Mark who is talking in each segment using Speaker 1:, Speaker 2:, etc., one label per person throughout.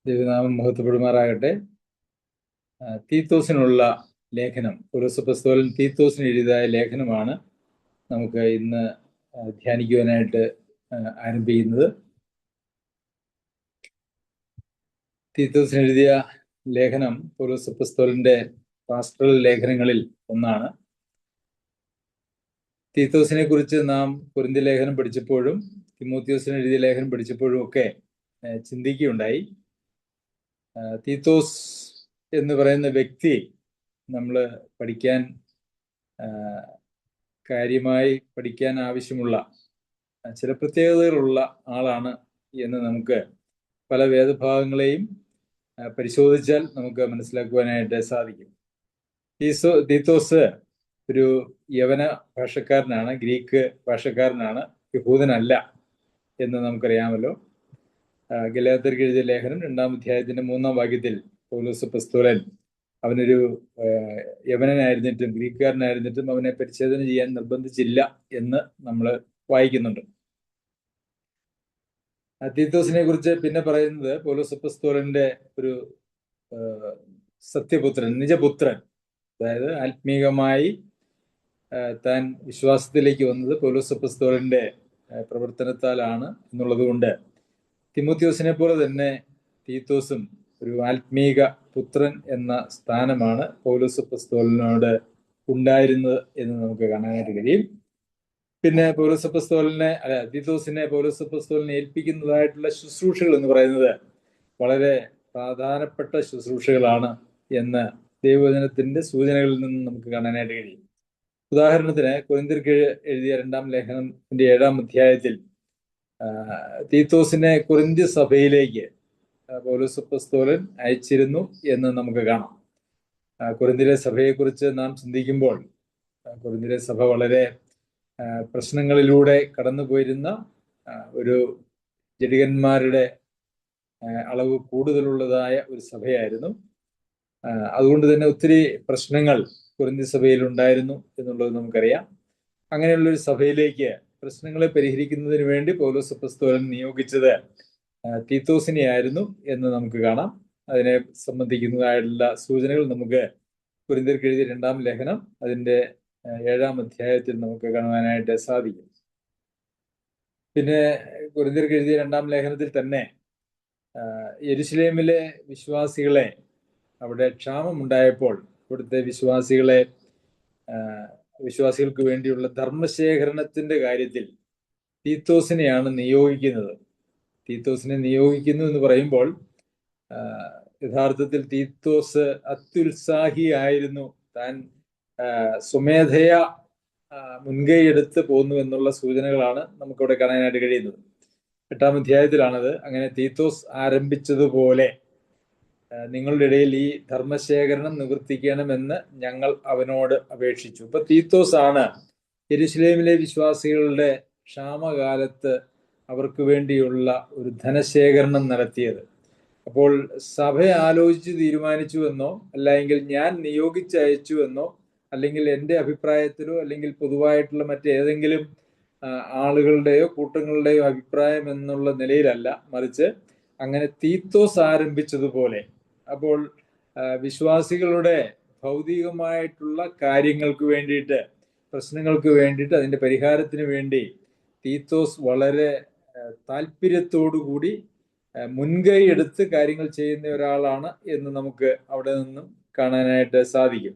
Speaker 1: ദൈവനാമം മഹത്വപ്പെടുമാറാകട്ടെ. തീത്തോസിനുള്ള ലേഖനം, പൗലോസ് അപ്പോസ്തലൻ തീത്തോസിന് എഴുതിയതായ ലേഖനമാണ് നമുക്ക് ഇന്ന് ധ്യാനിക്കുവാനായിട്ട് ആരംഭിക്കുന്നത്. തീത്തോസിന് എഴുതിയ ലേഖനം പൗലോസ് അപ്പോസ്തലന്റെ പാസ്റ്ററൽ ലേഖനങ്ങളിൽ ഒന്നാണ്. തീത്തോസിനെ കുറിച്ച് നാം കൊരിന്ത്യ ലേഖനം പഠിച്ചപ്പോഴും തിമോത്തിയോസിന് എഴുതിയ ലേഖനം പഠിച്ചപ്പോഴും ഒക്കെ ചിന്തിക്കുകയുണ്ടായി. തീത്തോസ് എന്ന് പറയുന്ന വ്യക്തി നമ്മൾ കാര്യമായി പഠിക്കാൻ ആവശ്യമുള്ള ചില പ്രത്യേകതകളുള്ള ആളാണ് എന്ന് നമുക്ക് പല വേദഭാഗങ്ങളെയും പരിശോധിച്ചാൽ നമുക്ക് മനസ്സിലാക്കുവാനായിട്ട് സാധിക്കും. തീത്തോസ് ഒരു യവന ഭാഷക്കാരനാണ്, ഗ്രീക്ക് ഭാഷക്കാരനാണ്, യഹൂദനല്ല എന്ന് നമുക്കറിയാമല്ലോ. ഗലാത്യർക്ക് എഴുതിയ ലേഖനം 2-ാം അധ്യായത്തിന്റെ 3-ാം വാക്യത്തിൽ പൗലോസ് അപ്പോസ്തലൻ അവനൊരു യവനനായിരുന്നിട്ടും ഗ്രീക്കുകാരനായിരുന്നിട്ടും അവനെ പരിച്ഛേദന ചെയ്യാൻ നിർബന്ധിച്ചില്ല എന്ന് നമ്മൾ വായിക്കുന്നുണ്ട്. തീത്തോസിനെ കുറിച്ച് പിന്നെ പറയുന്നത് പൗലോസ് അപ്പോസ്തലന്റെ ഒരു സത്യപുത്രൻ, നിജപുത്രൻ, അതായത് ആത്മീകമായി താൻ വിശ്വാസത്തിലേക്ക് വന്നത് പൗലോസ് അപ്പോസ്തലന്റെ പ്രവർത്തനത്താലാണ് എന്നുള്ളത് കൊണ്ട് തിമോത്തിയോസിനെ പോലെ തന്നെ തീത്തോസും ഒരു ആത്മീക പുത്രൻ എന്ന സ്ഥാനമാണ് പൗലോസ് അപ്പോസ്തലനോട് ഉണ്ടായിരുന്നത് എന്ന് നമുക്ക് കാണാനായിട്ട് കഴിയും. പിന്നെ തീത്തോസിനെ പൗലോസ് അപ്പോസ്തലനെ ഏൽപ്പിക്കുന്നതായിട്ടുള്ള ശുശ്രൂഷകൾ എന്ന് പറയുന്നത് വളരെ പ്രധാനപ്പെട്ട ശുശ്രൂഷകളാണ് എന്ന് ദൈവവചനത്തിന്റെ സൂചനകളിൽ നിന്ന് നമുക്ക് കാണാനായിട്ട് കഴിയും. ഉദാഹരണത്തിന് കൊരിന്ത്യർക്ക് എഴുതിയ 2-ാം ലേഖനത്തിന്റെ 7-ാം അധ്യായത്തിൽ തീത്തോസിനെ കൊരിന്ത്യ സഭയിലേക്ക് പൗലോസ് അപ്പോസ്തലൻ അയച്ചിരുന്നു എന്ന് നമുക്ക് കാണാം. കൊരിന്ത്യയിലെ സഭയെക്കുറിച്ച് നാം ചിന്തിക്കുമ്പോൾ കൊരിന്ത്യയിലെ സഭ വളരെ പ്രശ്നങ്ങളിലൂടെ കടന്നുപോയിരുന്ന ഒരു ജഡികന്മാരുടെ അളവ് കൂടുതലുള്ളതായ ഒരു സഭയായിരുന്നു. അതുകൊണ്ട് തന്നെ ഒത്തിരി പ്രശ്നങ്ങൾ കൊരിന്ത്യ സഭയിൽ ഉണ്ടായിരുന്നു എന്നുള്ളത് നമുക്കറിയാം. അങ്ങനെയുള്ളൊരു സഭയിലേക്ക് പ്രശ്നങ്ങളെ പരിഹരിക്കുന്നതിന് വേണ്ടി പൗലോസ് അപ്പോസ്തലൻ നിയോഗിച്ചത് തീത്തോസിനെ ആയിരുന്നു എന്ന് നമുക്ക് കാണാം. അതിനെ സംബന്ധിക്കുന്നതായിട്ടുള്ള സൂചനകൾ നമുക്ക് കൊരിന്ത്യർക്ക് എഴുതിയ 2-ാം ലേഖനം അതിന്റെ 7-ാം അധ്യായത്തിൽ നമുക്ക് കാണുവാനായിട്ട് സാധിക്കും. പിന്നെ കൊരിന്ത്യർക്ക് എഴുതിയ 2-ാം ലേഖനത്തിൽ തന്നെ യെരുശലേമിലെ വിശ്വാസികളെ, അവിടെ ക്ഷാമമുണ്ടായപ്പോൾ ഇവിടുത്തെ വിശ്വാസികൾക്ക് വേണ്ടിയുള്ള ധർമ്മശേഖരണത്തിന്റെ കാര്യത്തിൽ തീത്തോസിനെയാണ് നിയോഗിക്കുന്നത്. തീത്തോസിനെ നിയോഗിക്കുന്നു എന്ന് പറയുമ്പോൾ യഥാർത്ഥത്തിൽ തീത്തോസ് അത്യുത്സാഹിയായിരുന്നു. താൻ സ്വമേധയാ മുൻകൈ എടുത്ത് പോന്നു എന്നുള്ള സൂചനകളാണ് നമുക്കിവിടെ കാണാനായിട്ട് കഴിയുന്നത്. 8-ാം അധ്യായത്തിലാണത്. അങ്ങനെ തീത്തോസ് ആരംഭിച്ചതുപോലെ നിങ്ങളുടെ ഇടയിൽ ഈ ധർമ്മശേഖരണം നിവർത്തിക്കണമെന്ന് ഞങ്ങൾ അവനോട് അപേക്ഷിച്ചു. ഇപ്പൊ തീത്തോസ് ആണ് യെരുശലേമിലെ വിശ്വാസികളുടെ ക്ഷാമകാലത്ത് അവർക്ക് വേണ്ടിയുള്ള ഒരു ധനശേഖരണം നടത്തിയത്. അപ്പോൾ സഭ ആലോചിച്ച് തീരുമാനിച്ചു എന്നോ അല്ലെങ്കിൽ ഞാൻ നിയോഗിച്ചയച്ചു എന്നോ അല്ലെങ്കിൽ എൻ്റെ അഭിപ്രായത്തിലോ അല്ലെങ്കിൽ പൊതുവായിട്ടുള്ള മറ്റേതെങ്കിലും ആളുകളുടെയോ കൂട്ടങ്ങളുടെയോ അഭിപ്രായം എന്നുള്ള നിലയിലല്ല, മറിച്ച് അങ്ങനെ തീത്തോസ് ആരംഭിച്ചതുപോലെ. അപ്പോൾ വിശ്വാസികളുടെ ഭൗതികമായിട്ടുള്ള കാര്യങ്ങൾക്ക് വേണ്ടിയിട്ട്, പ്രശ്നങ്ങൾക്ക് വേണ്ടിയിട്ട്, അതിൻ്റെ പരിഹാരത്തിന് വേണ്ടി തീത്തോസ് വളരെ താല്പര്യത്തോടുകൂടി മുൻകൈ എടുത്ത് കാര്യങ്ങൾ ചെയ്യുന്ന ഒരാളാണ് എന്ന് നമുക്ക് അവിടെ നിന്നും കാണാനായിട്ട് സാധിക്കും.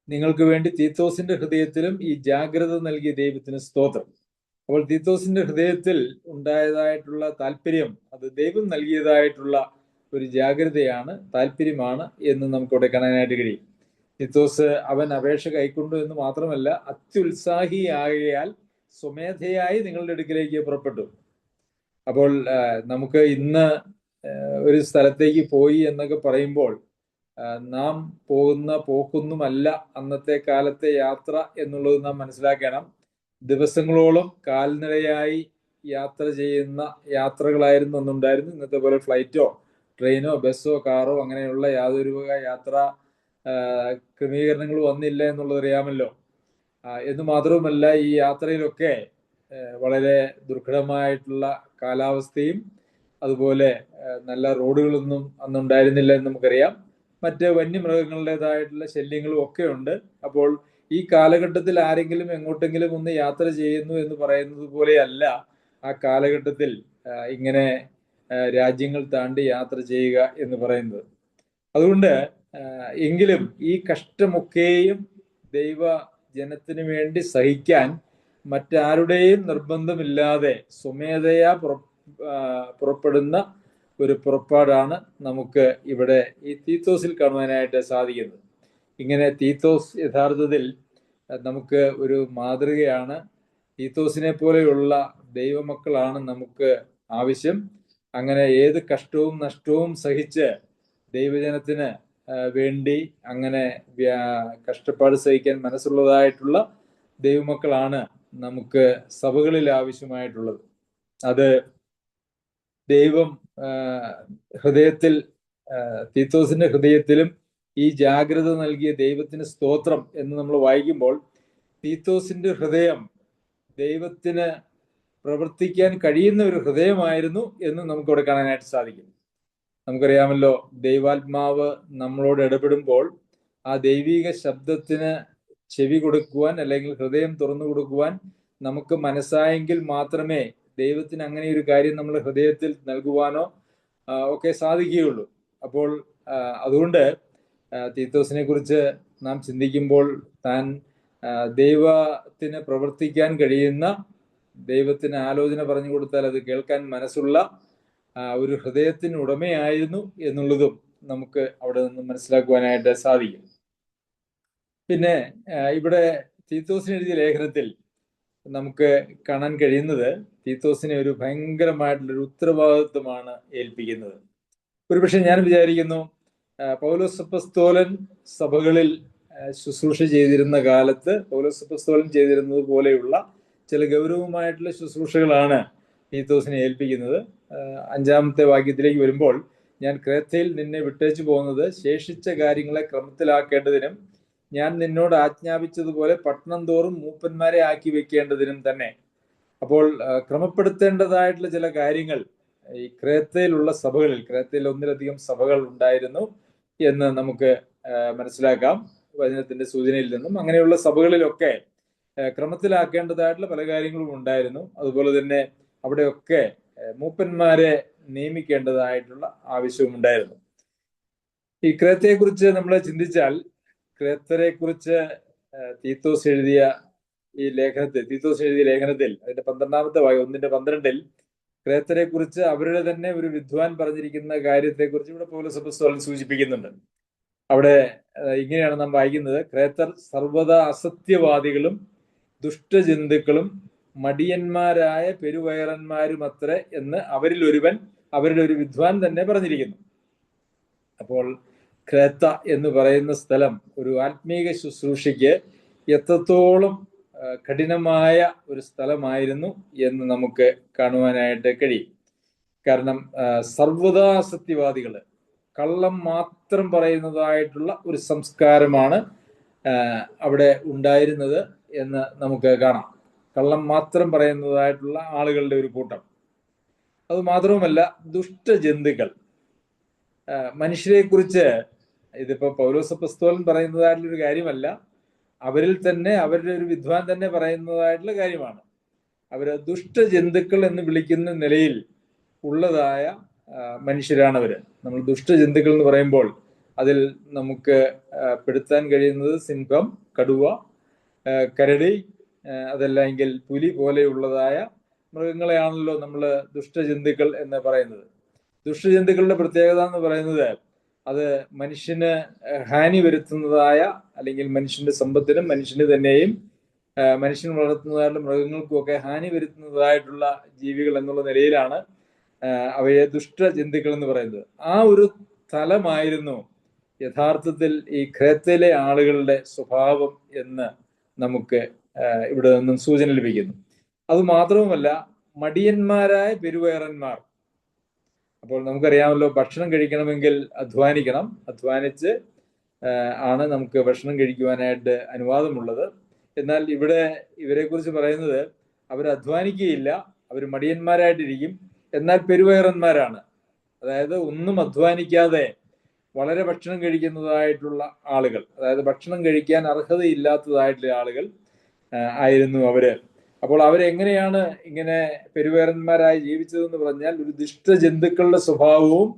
Speaker 1: നിങ്ങൾക്ക് വേണ്ടി തീത്തോസിന്റെ ഹൃദയത്തിലും ഈ ജാഗ്രത നൽകിയ ദൈവത്തിന് സ്തോത്രം. അപ്പോൾ തീത്തോസിന്റെ ഹൃദയത്തിൽ ഉണ്ടായതായിട്ടുള്ള താല്പര്യം അത് ദൈവം നൽകിയതായിട്ടുള്ള ഒരു ജാഗ്രതയാണ്, താല്പര്യമാണ് എന്ന് നമുക്കിവിടെ കാണാനായിട്ട് കഴിയും. തീത്തോസ് അവൻ അപേക്ഷ കൈക്കൊണ്ടു എന്ന് മാത്രമല്ല, അത്യുത്സാഹിയാകയാൽ സ്വമേധയായി നിങ്ങളുടെ അടുക്കിലേക്ക് പുറപ്പെട്ടു. അപ്പോൾ നമുക്ക് ഇന്ന് ഒരു സ്ഥലത്തേക്ക് പോയി എന്നൊക്കെ പറയുമ്പോൾ നാം പോകുന്ന പോക്കൊന്നുമല്ല അന്നത്തെ കാലത്തെ യാത്ര എന്നുള്ളത് നാം മനസ്സിലാക്കണം. ദിവസങ്ങളോളം കാൽനടയായി യാത്ര ചെയ്യുന്ന യാത്രകളായിരുന്നു അന്നുണ്ടായിരുന്നു. ഇന്നത്തെ പോലെ ഫ്ലൈറ്റോ ട്രെയിനോ ബസ്സോ കാറോ അങ്ങനെയുള്ള യാതൊരു യാത്രാ ക്രമീകരണങ്ങളും വന്നില്ല എന്നുള്ളത് അറിയാമല്ലോ. എന്ന് മാത്രവുമല്ല, ഈ യാത്രയിലൊക്കെ വളരെ ദുർഘടമായിട്ടുള്ള കാലാവസ്ഥയും അതുപോലെ നല്ല റോഡുകളൊന്നും അന്നുണ്ടായിരുന്നില്ല എന്ന് നമുക്കറിയാം. മറ്റ് വന്യമൃഗങ്ങളുടേതായിട്ടുള്ള ശല്യങ്ങളും ഒക്കെ ഉണ്ട്. അപ്പോൾ ഈ കാലഘട്ടത്തിൽ ആരെങ്കിലും എങ്ങോട്ടെങ്കിലും ഒന്ന് യാത്ര ചെയ്യുന്നു എന്ന് പറയുന്നത് പോലെയല്ല ആ കാലഘട്ടത്തിൽ ഇങ്ങനെ രാജ്യങ്ങൾ താണ്ടി യാത്ര ചെയ്യുക എന്ന് പറയുന്നത്. അതുകൊണ്ട് എങ്കിലും ഈ കഷ്ടമൊക്കെയും ദൈവ ജനത്തിന് വേണ്ടി സഹിക്കാൻ മറ്റാരുടെയും നിർബന്ധമില്ലാതെ സ്വമേധയാ പുറപ്പെടുന്ന ഒരു പുറപ്പാടാണ് നമുക്ക് ഇവിടെ ഈ തീത്തോസിൽ കാണുവാനായിട്ട് സാധിക്കുന്നത്. ഇങ്ങനെ തീത്തോസ് യഥാർത്ഥത്തിൽ നമുക്ക് ഒരു മാതൃകയാണ്. തീത്തോസിനെ പോലെയുള്ള ദൈവമക്കളാണ് നമുക്ക് ആവശ്യം. അങ്ങനെ ഏത് കഷ്ടവും നഷ്ടവും സഹിച്ച് ദൈവജനത്തിന് വേണ്ടി അങ്ങനെ കഷ്ടപ്പാട് സഹിക്കാൻ മനസ്സുള്ളതായിട്ടുള്ള ദൈവമക്കളാണ് നമുക്ക് സഭകളിൽ ആവശ്യമായിട്ടുള്ളത്. അത് ദൈവം ഹൃദയത്തിൽ, തീത്തോസിന്റെ ഹൃദയത്തിലും ഈ ജാഗ്രത നൽകിയ ദൈവത്തിന് സ്തോത്രം എന്ന് നമ്മൾ വായിക്കുമ്പോൾ തീത്തോസിന്റെ ഹൃദയം ദൈവത്തിന് പ്രവർത്തിക്കാൻ കഴിയുന്ന ഒരു ഹൃദയമായിരുന്നു എന്ന് നമുക്കവിടെ കാണാനായിട്ട് സാധിക്കും. നമുക്കറിയാമല്ലോ, ദൈവാത്മാവ് നമ്മളോട് ഇടപെടുമ്പോൾ ആ ദൈവിക ശബ്ദത്തിന് ചെവി കൊടുക്കുവാൻ അല്ലെങ്കിൽ ഹൃദയം തുറന്നു കൊടുക്കുവാൻ നമുക്ക് മനസ്സായെങ്കിൽ മാത്രമേ ദൈവത്തിന് അങ്ങനെ ഒരു കാര്യം നമ്മുടെ ഹൃദയത്തിൽ നൽകുവാനോ ഒക്കെ സാധിക്കുകയുള്ളൂ. അപ്പോൾ അതുകൊണ്ട് തീത്തോസിനെ കുറിച്ച് നാം ചിന്തിക്കുമ്പോൾ താൻ ദൈവത്തിന് പ്രവർത്തിക്കാൻ കഴിയുന്ന, ദൈവത്തിന് ആലോചന പറഞ്ഞു കൊടുത്താൽ അത് കേൾക്കാൻ മനസ്സുള്ള ഒരു ഹൃദയത്തിന് ഉടമയായിരുന്നു എന്നുള്ളതും നമുക്ക് അവിടെ നിന്ന് മനസ്സിലാക്കുവാനായിട്ട് സാധിക്കും. പിന്നെ ഇവിടെ തീത്തോസിന് എഴുതിയ ലേഖനത്തിൽ നമുക്ക് കാണാൻ കഴിയുന്നത് തീത്തോസിനെ ഒരു ഭയങ്കരമായിട്ടുള്ളൊരു ഉത്തരവാദിത്വമാണ് ഏൽപ്പിക്കുന്നത്. ഒരുപക്ഷെ ഞാൻ വിചാരിക്കുന്നു പൗലോസ് അപ്പോസ്തലൻ സഭകളിൽ ശുശ്രൂഷ ചെയ്തിരുന്ന കാലത്ത് പൗലോസ് അപ്പോസ്തലൻ ചെയ്തിരുന്നത് പോലെയുള്ള ചില ഗൗരവമായിട്ടുള്ള ശുശ്രൂഷകളാണ് തീത്തോസിനെ ഏൽപ്പിക്കുന്നത്. 5-ാമത്തെ വാക്യത്തിലേക്ക് വരുമ്പോൾ, ഞാൻ ക്രേത്തയിൽ നിന്നെ വിട്ടേച്ചു പോകുന്നത് ശേഷിച്ച കാര്യങ്ങളെ ക്രമത്തിലാക്കേണ്ടതിനും ഞാൻ നിന്നോട് ആജ്ഞാപിച്ചതുപോലെ പട്ടണം തോറും മൂപ്പന്മാരെ ആക്കി വെക്കേണ്ടതിനും തന്നെ. അപ്പോൾ ക്രമപ്പെടുത്തേണ്ടതായിട്ടുള്ള ചില കാര്യങ്ങൾ ഈ ക്രേത്തയിലുള്ള സഭകളിൽ, ക്രേത്തയിൽ ഒന്നിലധികം സഭകൾ ഉണ്ടായിരുന്നു എന്ന് നമുക്ക് മനസ്സിലാക്കാം വചനത്തിന്റെ സൂചനയിൽ നിന്നും. അങ്ങനെയുള്ള സഭകളിലൊക്കെ ക്രമത്തിലാക്കേണ്ടതായിട്ടുള്ള പല കാര്യങ്ങളും ഉണ്ടായിരുന്നു. അതുപോലെ തന്നെ അവിടെയൊക്കെ മൂപ്പന്മാരെ നിയമിക്കേണ്ടതായിട്ടുള്ള ആവശ്യവും ഉണ്ടായിരുന്നു. ഈ ക്രേത്തയെ കുറിച്ച് നമ്മൾ ചിന്തിച്ചാൽ, ക്രേത്തരെ കുറിച്ച് തീത്തോസ് എഴുതിയ ലേഖനത്തിൽ അതിന്റെ 12-ാമത്തെ വാക്യം 1:12 ക്രേത്തരെ കുറിച്ച് അവരുടെ തന്നെ ഒരു വിദ്വാൻ പറഞ്ഞിരിക്കുന്ന കാര്യത്തെക്കുറിച്ച് ഇവിടെ പൗലോസ് അപ്പോസ്തലൻ സൂചിപ്പിക്കുന്നുണ്ട്. അവിടെ ഇങ്ങനെയാണ് നാം വായിക്കുന്നത്: ക്രേത്തർ സർവ്വതാ അസത്യവാദികളും ദുഷ്ടജന്തുക്കളും മടിയന്മാരായ പെരുവയറന്മാരുമത്രേ എന്ന് അവരിൽ ഒരുവൻ, അവരുടെ ഒരു വിദ്വാൻ തന്നെ പറഞ്ഞിരിക്കുന്നു. അപ്പോൾ ക്രേത്ത എന്ന് പറയുന്ന സ്ഥലം ഒരു ആത്മീക ശുശ്രൂഷയ്ക്ക് എത്രത്തോളം കഠിനമായ ഒരു സ്ഥലമായിരുന്നു എന്ന് നമുക്ക് കാണുവാനായിട്ട് കഴിയും. കാരണം സർവ്വതാ സത്യവാദികള്, കള്ളം മാത്രം പറയുന്നതായിട്ടുള്ള ഒരു സംസ്കാരമാണ് അവിടെ ഉണ്ടായിരുന്നത് എന്ന് നമുക്ക് കാണാം. കള്ളം മാത്രം പറയുന്നതായിട്ടുള്ള ആളുകളുടെ ഒരു കൂട്ടം. അത് മാത്രവുമല്ല, ദുഷ്ടജന്തുക്കൾ, മനുഷ്യരെ കുറിച്ച് ഇതിപ്പോ പൗലോസ് അപ്പോസ്തലൻ പറയുന്നതായിട്ടുള്ളൊരു കാര്യമല്ല, അവരിൽ തന്നെ അവരുടെ ഒരു വിദ്വാൻ തന്നെ പറയുന്നതായിട്ടുള്ള കാര്യമാണ്. അവര് ദുഷ്ടജന്തുക്കൾ എന്ന് വിളിക്കുന്ന നിലയിൽ ഉള്ളതായ മനുഷ്യരാണ് അവര്. നമ്മൾ ദുഷ്ടജന്തുക്കൾ എന്ന് പറയുമ്പോൾ അതിൽ നമുക്ക് പെടുത്താൻ കഴിയുന്നത് സിംഹം, കടുവ, കരടി, അതല്ലെങ്കിൽ പുലി പോലെയുള്ളതായ മൃഗങ്ങളെയാണല്ലോ നമ്മൾ ദുഷ്ടജന്തുക്കൾ എന്ന് പറയുന്നത്. ദുഷ്ടജന്തുക്കളുടെ പ്രത്യേകത എന്ന് പറയുന്നത് അത് മനുഷ്യന് ഹാനി വരുത്തുന്നതായ, അല്ലെങ്കിൽ മനുഷ്യന്റെ സമ്പത്തിനും മനുഷ്യന് തന്നെയും മനുഷ്യൻ വളർത്തുന്നതായിട്ടുള്ള മൃഗങ്ങൾക്കും ഒക്കെ ഹാനി വരുത്തുന്നതായിട്ടുള്ള ജീവികൾ എന്നുള്ള നിലയിലാണ് അവയെ ദുഷ്ടജന്തുക്കൾ എന്ന് പറയുന്നത്. ആ ഒരു തലമായിരുന്നു യഥാർത്ഥത്തിൽ ഈ ക്രേത്തയിലെ ആളുകളുടെ സ്വഭാവം എന്ന് നമുക്ക് ഇവിടെ നിന്നും സൂചന ലഭിക്കുന്നു. അത് മാത്രവുമല്ല, മടിയന്മാരായ പെരുവയറന്മാർ. അപ്പോൾ നമുക്കറിയാമല്ലോ, ഭക്ഷണം കഴിക്കണമെങ്കിൽ അധ്വാനിക്കണം. അധ്വാനിച്ച് ആണ് നമുക്ക് ഭക്ഷണം കഴിക്കുവാനായിട്ട് അനുവാദമുള്ളത്. എന്നാൽ ഇവിടെ ഇവരെ കുറിച്ച് പറയുന്നത് അവർ അധ്വാനിക്കുകയില്ല, അവർ മടിയന്മാരായിട്ടിരിക്കും. എന്നാൽ പെരുവയറന്മാരാണ്. അതായത് ഒന്നും അധ്വാനിക്കാതെ വളരെ ഭക്ഷണം കഴിക്കുന്നതായിട്ടുള്ള ആളുകൾ, അതായത് ഭക്ഷണം കഴിക്കാൻ അർഹതയില്ലാത്തതായിട്ടുള്ള ആളുകൾ ആയിരുന്നു അവര്. അപ്പോൾ അവരെങ്ങനെയാണ് ഇങ്ങനെ പെരുവേറന്മാരായി ജീവിച്ചതെന്ന് പറഞ്ഞാൽ, ഒരു ദുഷ്ടജന്തുക്കളുടെ സ്വഭാവവും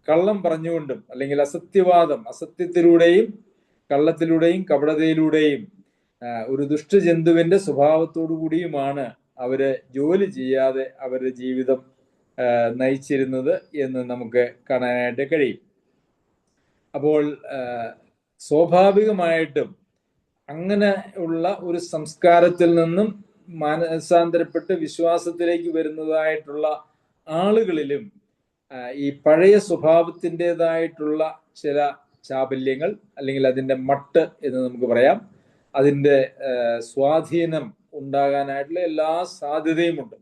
Speaker 1: കള്ളം പറഞ്ഞുകൊണ്ടും, അല്ലെങ്കിൽ അസത്യത്തിലൂടെയും കള്ളത്തിലൂടെയും കപടതയിലൂടെയും ഒരു ദുഷ്ടജന്തുവിന്റെ സ്വഭാവത്തോടു കൂടിയുമാണ് അവര് ജോലി ചെയ്യാതെ അവരുടെ ജീവിതം നയിച്ചിരുന്നത് എന്ന് നമുക്ക് കാണാനായിട്ട് കഴിയും. അപ്പോൾ സ്വാഭാവികമായിട്ടും അങ്ങനെ ഉള്ള ഒരു സംസ്കാരത്തിൽ നിന്നും മാനസാന്തരപ്പെട്ട് വിശ്വാസത്തിലേക്ക് വരുന്നതായിട്ടുള്ള ആളുകളിലും ഈ പഴയ സ്വഭാവത്തിൻ്റെതായിട്ടുള്ള ചില ചാബല്യങ്ങൾ, അല്ലെങ്കിൽ അതിൻ്റെ മട്ട് എന്ന് നമുക്ക് പറയാം, അതിൻ്റെ സ്വാധീനം ഉണ്ടാകാനായിട്ടുള്ള എല്ലാ സാധ്യതയുമുണ്ട്.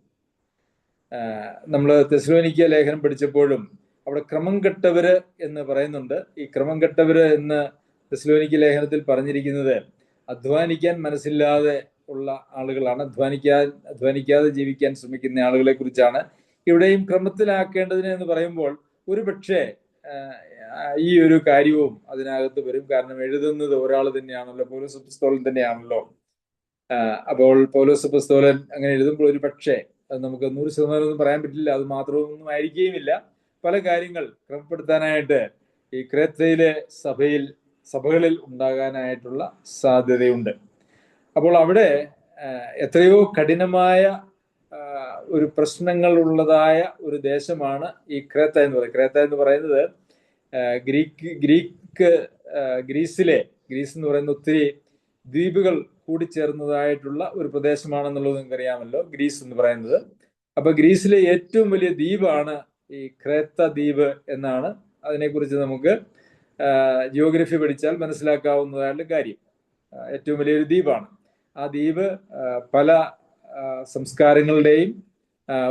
Speaker 1: നമ്മൾ തെസ്സലോനിക്ക ലേഖനം പഠിച്ചപ്പോഴും അവിടെ ക്രമം കെട്ടവര് എന്ന് പറയുന്നുണ്ട്. ഈ ക്രമം കെട്ടവര് എന്ന് തെസ്സലോനിക്ക ലേഖനത്തിൽ പറഞ്ഞിരിക്കുന്നത് അധ്വാനിക്കാൻ മനസ്സില്ലാതെ ഉള്ള ആളുകളാണ്, അധ്വാനിക്കാതെ ജീവിക്കാൻ ശ്രമിക്കുന്ന ആളുകളെ കുറിച്ചാണ്. ഇവിടെയും ക്രമത്തിലാക്കേണ്ടതിന് എന്ന് പറയുമ്പോൾ ഒരു പക്ഷേ ഈ ഒരു കാര്യവും അതിനകത്ത് വരും. കാരണം എഴുതുന്നത് ഒരാൾ തന്നെയാണല്ലോ, പൗലോസ് അപ്പോസ്തലൻ തന്നെയാണല്ലോ. അപ്പോൾ പൗലോസ് അപ്പോസ്തലൻ അങ്ങനെ എഴുതുമ്പോൾ ഒരു പക്ഷേ, അത് നമുക്ക് 100% ഒന്നും പറയാൻ പറ്റില്ല, അത് മാത്രമൊന്നും ആയിരിക്കുകയുമില്ല, പല കാര്യങ്ങൾ ക്രമപ്പെടുത്താനായിട്ട് ഈ ക്രേത്തയിലെ സഭകളിൽ ഉണ്ടാകാനായിട്ടുള്ള സാധ്യതയുണ്ട്. അപ്പോൾ അവിടെ എത്രയോ കഠിനമായ ഒരു പ്രശ്നങ്ങൾ ഉള്ളതായ ഒരു ദേശമാണ് ഈ ക്രേത്ത എന്ന് പറയുന്നത്. ക്രേത്ത എന്ന് പറയുന്നത് ഗ്രീസ് എന്ന് പറയുന്ന ഒത്തിരി ദ്വീപുകൾ കൂടിച്ചേർന്നതായിട്ടുള്ള ഒരു പ്രദേശമാണെന്നുള്ളത് നിങ്ങൾക്ക് അറിയാമല്ലോ, ഗ്രീസ് എന്ന് പറയുന്നത്. അപ്പൊ ഗ്രീസിലെ ഏറ്റവും വലിയ ദ്വീപാണ് ഈ ക്രേത്ത ദ്വീപ് എന്നാണ് അതിനെക്കുറിച്ച് നമുക്ക് ജിയോഗ്രഫി പഠിച്ചാൽ മനസ്സിലാക്കാവുന്നതായിട്ടുള്ള കാര്യം. ഏറ്റവും വലിയൊരു ദ്വീപാണ് ആ ദ്വീപ്. പല സംസ്കാരങ്ങളുടെയും